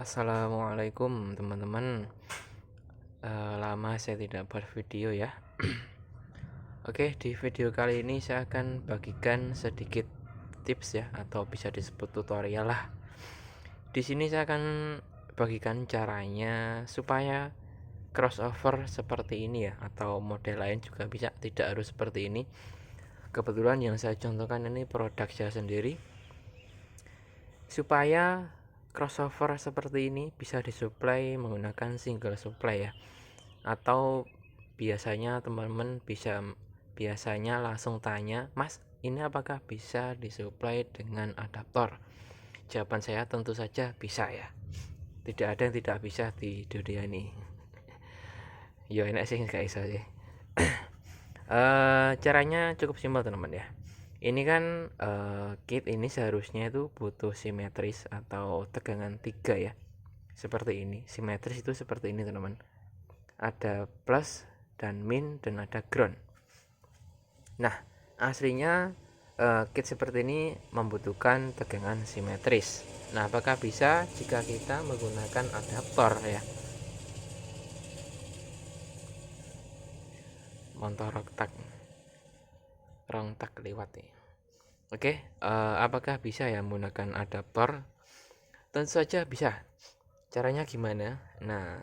Assalamualaikum teman-teman. Lama saya tidak buat video ya. Oke, di video kali ini saya akan bagikan sedikit tips ya, atau bisa disebut tutorial lah. Di sini saya akan bagikan caranya supaya crossover seperti ini ya, atau model lain juga bisa, tidak harus seperti ini. Kebetulan yang saya contohkan ini produk saya sendiri. Supaya crossover seperti ini bisa disuplai menggunakan single supply ya, atau biasanya teman-teman biasanya langsung tanya, Mas, ini apakah bisa disuplai dengan adaptor? Jawaban saya tentu saja bisa ya. Tidak ada yang tidak bisa di dunia ini. Ya enak sih, nggak bisa sih. Caranya cukup simpel teman-teman ya. Ini kan kit ini seharusnya itu butuh simetris atau tegangan 3 ya. Seperti ini. Simetris itu seperti ini teman-teman. Ada plus dan min dan ada ground. Nah, aslinya kit seperti ini membutuhkan tegangan simetris. Nah, apakah bisa jika kita menggunakan adaptor ya? Montorok tak rong tak lewat nih. Oke, apakah bisa ya menggunakan adaptor? Tentu saja bisa. Caranya gimana? Nah,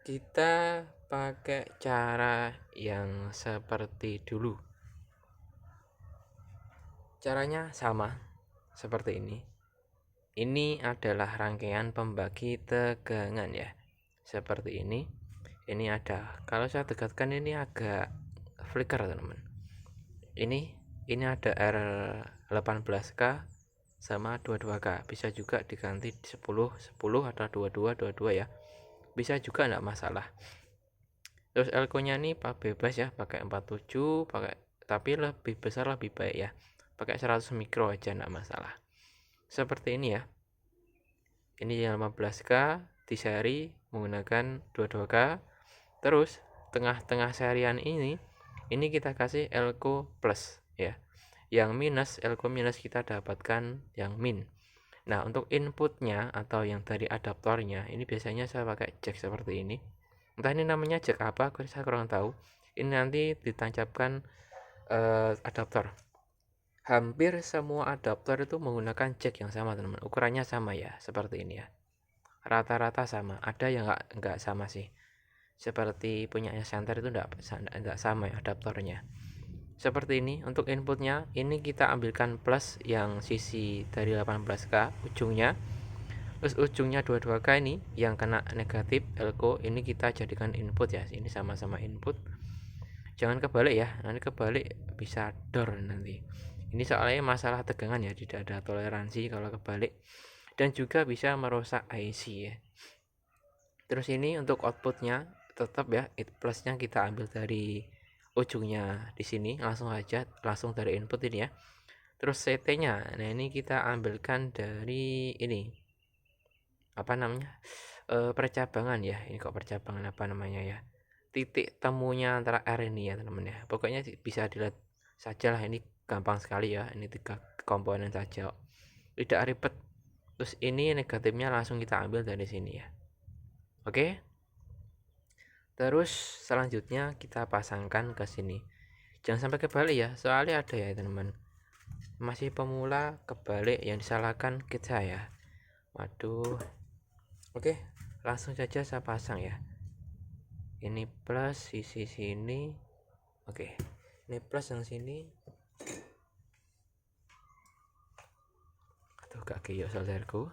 kita pakai cara yang seperti dulu. Caranya sama seperti ini. Ini adalah rangkaian pembagi tegangan ya. Seperti ini. Ini ada. Kalau saya dekatkan ini agak flicker teman-teman. Ini ada R18K sama 22K. Bisa juga diganti 10 atau 22 ya. Bisa juga enggak masalah. Terus elko-nya nih bebas ya, pakai 47, tapi lebih besar lebih baik ya. Pakai 100 mikro aja enggak masalah. Seperti ini ya. Ini yang 15K di seri menggunakan 22K. Terus tengah-tengah serian ini kita kasih elko plus ya. Yang minus, elko minus kita dapatkan yang min. Nah, untuk inputnya atau yang dari adaptornya, ini biasanya saya pakai jack seperti ini. Entah ini namanya jack apa, saya kurang tahu. Ini nanti ditancapkan adaptor. Hampir semua adaptor itu menggunakan jack yang sama teman-teman. Ukurannya sama ya, seperti ini ya. Rata-rata sama. Ada yang nggak sama sih. Seperti punyanya center itu enggak sama ya adaptornya. Seperti ini untuk inputnya. Ini kita ambilkan plus yang sisi dari 18K ujungnya. Terus ujungnya 22K ini yang kena negatif elko ini kita jadikan input ya. Ini sama-sama input. Jangan kebalik ya. Nanti kebalik bisa door nanti. Ini soalnya masalah tegangan ya, tidak ada toleransi kalau kebalik, dan juga bisa merusak IC ya. Terus ini untuk outputnya tetap ya, plusnya kita ambil dari ujungnya di sini, langsung dari input ini ya. Terus CT-nya, nah ini kita ambilkan dari ini, apa namanya, percabangan ya. Ini kok percabangan apa namanya ya, titik temunya antara R ini ya teman-teman ya. Pokoknya bisa dilihat saja lah, ini gampang sekali ya. Ini 3 komponen saja, tidak ribet. Terus ini negatifnya langsung kita ambil dari sini ya. Oke. Terus selanjutnya kita pasangkan ke sini. Jangan sampai kebalik ya, soalnya ada ya teman-teman. Masih pemula kebalik, yang disalahkan kit saya. Waduh. Oke, langsung saja saya pasang ya. Ini plus sisi sini. Oke. Ini plus yang sini. Aduh, gak kiyok solderku.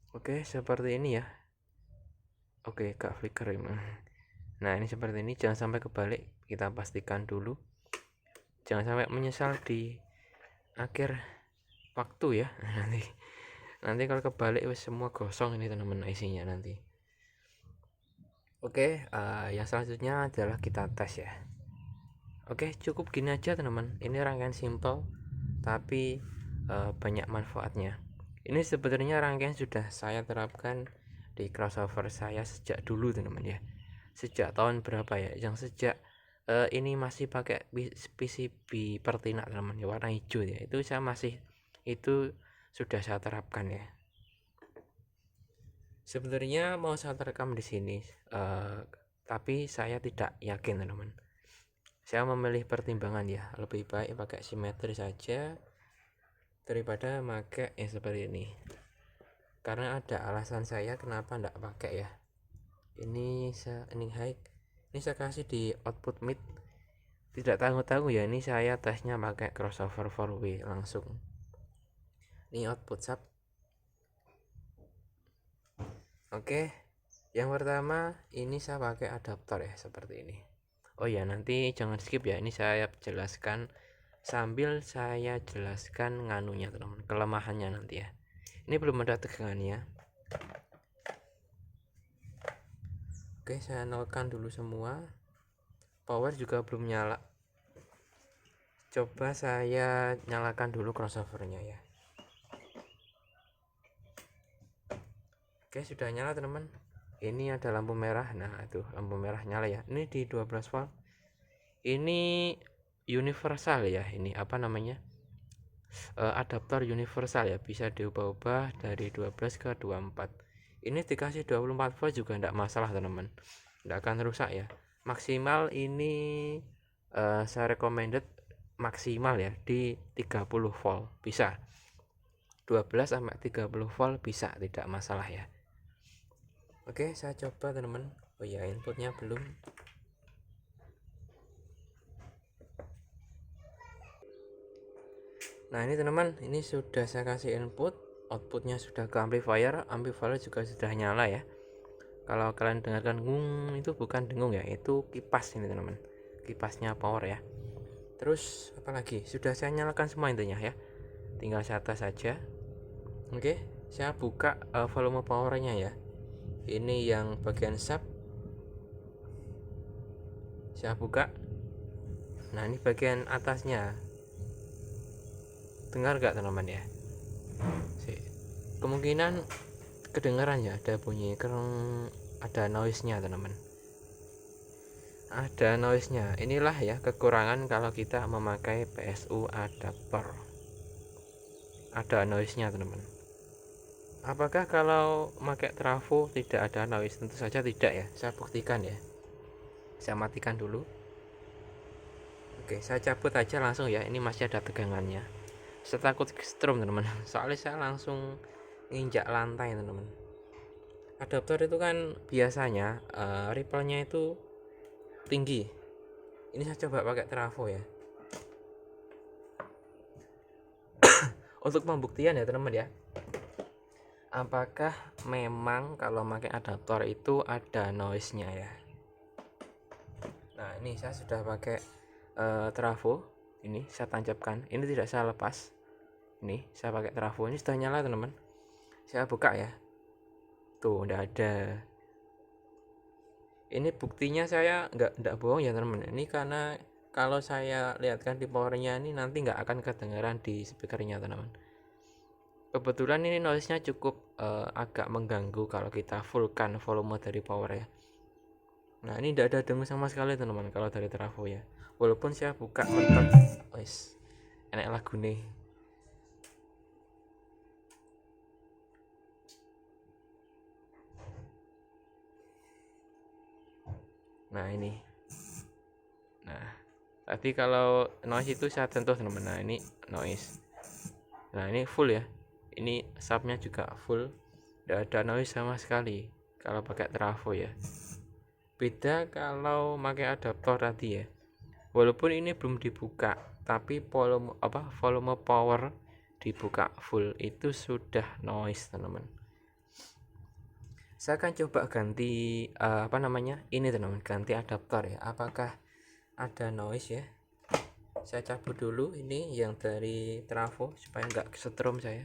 Oke, seperti ini ya. Oke, gak flicker emang. Nah, ini seperti ini, jangan sampai kebalik. Kita pastikan dulu. Jangan sampai menyesal di akhir waktu ya. Nanti kalau kebalik semua gosong ini teman-teman IC-nya nanti. Oke, yang selanjutnya adalah kita tes ya. Oke, cukup gini aja teman-teman. Ini rangkaian simple tapi banyak manfaatnya. Ini sebenarnya rangkaian sudah saya terapkan di crossover saya sejak dulu teman-teman ya. Sejak tahun berapa ya? Yang sejak ini masih pakai PCB Pertina teman-teman ya, warna hijau ya. Itu saya masih, itu sudah saya terapkan ya. Sebenarnya mau saya terekam di sini, tapi saya tidak yakin teman-teman. Saya memilih pertimbangan ya, lebih baik pakai simetri saja daripada pakai yang seperti ini. Karena ada alasan saya kenapa tidak pakai ya. Ini high, ini saya kasih di output mid. Tidak tanggung-tanggung ya, ini saya tesnya pakai crossover 4W langsung. Ini output sub. Oke, yang pertama ini saya pakai adaptor ya, seperti ini. Oh ya, nanti jangan skip ya, ini saya jelaskan sambil saya jelaskan nganunya teman-teman, kelemahannya nanti ya. Ini belum ada tegangannya. Oke, saya nolkan dulu semua. Power juga belum nyala. Coba saya nyalakan dulu crossovernya ya. Oke, sudah nyala teman-teman. Ini ada lampu merah. Nah, itu lampu merah nyala ya. Ini di 12 volt. Ini universal ya, ini apa namanya? Adaptor universal ya, bisa diubah-ubah dari 12 ke 24. Ini dikasih 24 volt juga tidak masalah teman-teman. Tidak akan rusak ya. Maksimal ini saya recommended maksimal ya di 30 volt bisa. 12 sampai 30 volt bisa, tidak masalah ya. Oke, saya coba teman-teman. Oh ya, inputnya belum. Nah, ini teman-teman, ini sudah saya kasih input, outputnya sudah ke amplifier juga sudah nyala ya. Kalau kalian dengarkan ngung, itu bukan dengung ya, itu kipas ini teman-teman, kipasnya power ya. Terus apalagi, sudah saya nyalakan semua intinya ya, tinggal saya tes saja. Oke, saya buka volume powernya ya. Ini yang bagian sub, saya buka. Nah, ini bagian atasnya, dengar gak teman-teman ya? Kemungkinan kedengaran ya, ada bunyi kereng, ada noise nya teman-teman, ada noise nya. Inilah ya kekurangan kalau kita memakai PSU adaptor, ada noise nya teman-teman. Apakah kalau pakai trafo tidak ada noise? Tentu saja tidak ya, saya buktikan ya. Saya matikan dulu. Oke, saya cabut aja langsung ya, ini masih ada tegangannya. Saya takut strom teman-teman, soalnya saya langsung nginjak lantai teman-teman. Adaptor itu kan biasanya ripple-nya itu tinggi. Ini saya coba pakai trafo ya. Untuk pembuktian ya teman-teman ya, apakah memang kalau pakai adaptor itu ada noise nya ya. Nah, ini saya sudah pakai trafo, ini saya tancapkan, ini tidak saya lepas. Ini saya pakai trafo, ini sudah nyala teman-teman. Saya buka ya, tuh udah ada. Ini buktinya, saya nggak bohong ya teman-teman. Ini karena kalau saya lihatkan di powernya ini nanti nggak akan kedengaran di speakernya teman-teman. Kebetulan ini noise-nya cukup agak mengganggu kalau kita fullkan volume dari power ya. Nah, ini tidak ada dengung sama sekali teman-teman kalau dari trafo ya. Walaupun saya buka mentok, wes enak lagu nih. Nah, ini. Nah, tadi kalau noise itu saya tentu teman-teman. Nah, ini noise. Nah, ini full ya. Ini subnya juga full, tidak ada noise sama sekali kalau pakai trafo ya. Beda kalau pakai adaptor tadi ya. Walaupun ini belum dibuka, tapi volume power dibuka full, itu sudah noise teman-teman. Saya akan coba ganti ini teman-teman, ganti adaptor ya. Apakah ada noise ya? Saya cabut dulu ini yang dari trafo supaya nggak kesetrum saya.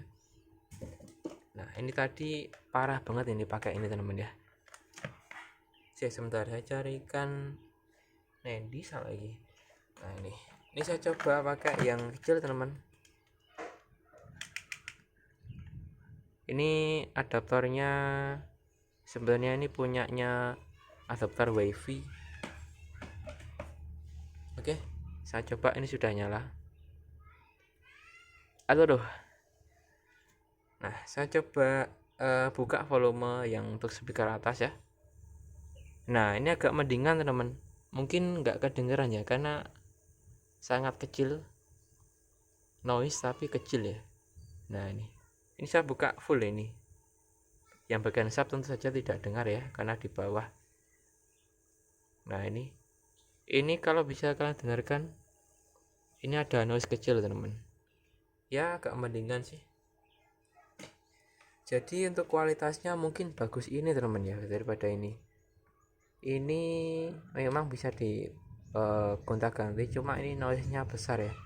Nah, ini tadi parah banget ini pakai ini teman-teman ya. Sebentar saya carikan. Nah ini salah lagi. Nah ini saya coba pakai yang kecil teman-teman. Ini adaptornya sebenarnya ini punyanya adaptor wifi. Oke, saya coba, ini sudah nyala. Aduh. Nah saya coba buka volume yang untuk speaker atas ya. Nah ini agak mendingan teman-teman, mungkin nggak kedengeran ya karena sangat kecil, noise tapi kecil ya. Nah ini saya buka full, ini yang bagian sub tentu saja tidak dengar ya karena di bawah. Nah ini kalau bisa kalian dengarkan, ini ada noise kecil teman-teman ya, agak mendingan sih. Jadi untuk kualitasnya mungkin bagus ini teman-teman ya daripada ini memang bisa di gonta-ganti, cuma ini noise nya besar ya.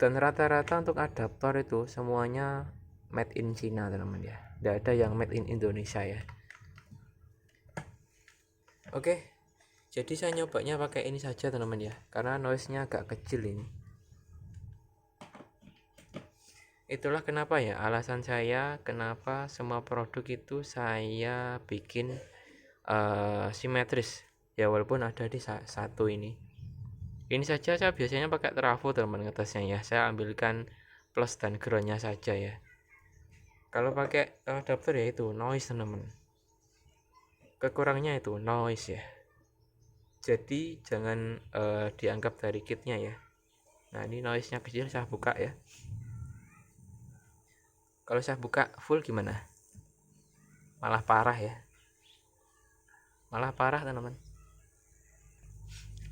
Dan rata-rata untuk adaptor itu semuanya made in China teman-teman ya, tidak ada yang made in Indonesia ya. Oke, jadi saya nyobanya pakai ini saja teman-teman ya, karena noise nya agak kecil ini. Itulah kenapa ya alasan saya kenapa semua produk itu saya bikin simetris ya, walaupun ada di satu ini saja saya biasanya pakai trafo teman ngetesnya ya, saya ambilkan plus dan groundnya saja ya. Kalau pakai adapter ya itu noise teman, kekurangnya itu noise ya, jadi jangan dianggap dari kitnya ya. Nah ini noise nya kecil, saya buka ya. Kalau saya buka full gimana, malah parah ya, malah parah teman-teman.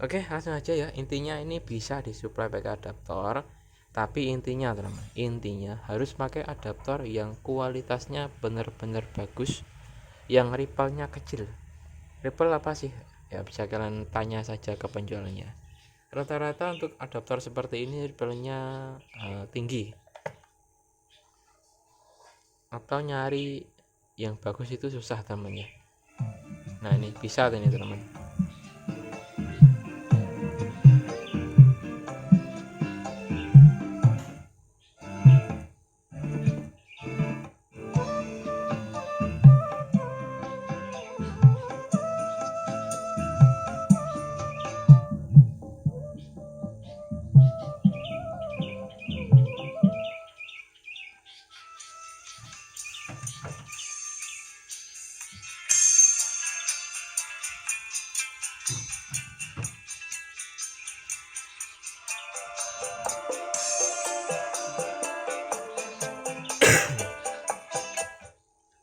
Oke, langsung aja ya. Intinya ini bisa disuplai pakai adaptor, tapi intinya teman-teman, intinya harus pakai adaptor yang kualitasnya benar-benar bagus, yang ripple-nya kecil. Ripple apa sih? Ya bisa kalian tanya saja ke penjualnya. Rata-rata untuk adaptor seperti ini ripple-nya tinggi. Atau nyari yang bagus itu susah teman ya. Nah ini bisa ini teman.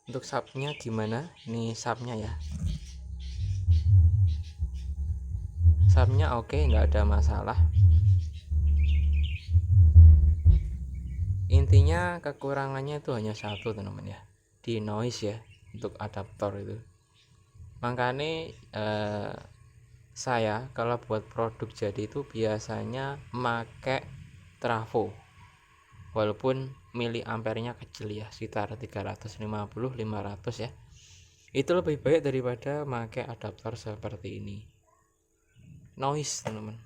Untuk subnya gimana? Ini subnya ya. Subnya oke, nggak ada masalah. Intinya kekurangannya itu hanya satu teman-teman ya, di noise ya untuk adaptor itu. Makanya saya kalau buat produk jadi itu biasanya make trafo, walaupun miliampernya kecil ya, sekitar 350-500 ya, itu lebih baik daripada make adaptor seperti ini noise teman-teman.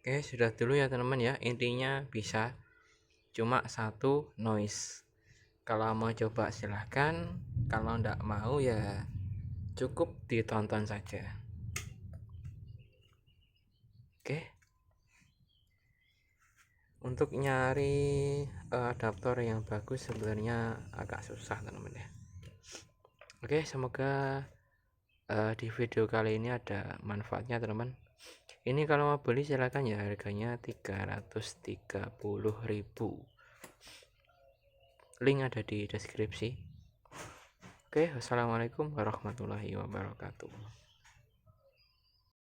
Oke, sudah dulu ya teman-teman ya. Intinya bisa, cuma satu noise. Kalau mau coba silahkan, kalau enggak mau ya cukup ditonton saja. Oke. Untuk nyari adaptor yang bagus sebenarnya agak susah teman-teman ya. Oke, semoga di video kali ini ada manfaatnya teman-teman. Ini kalau mau beli silakan ya, harganya 330.000. Link ada di deskripsi. Oke, wassalamualaikum warahmatullahi wabarakatuh.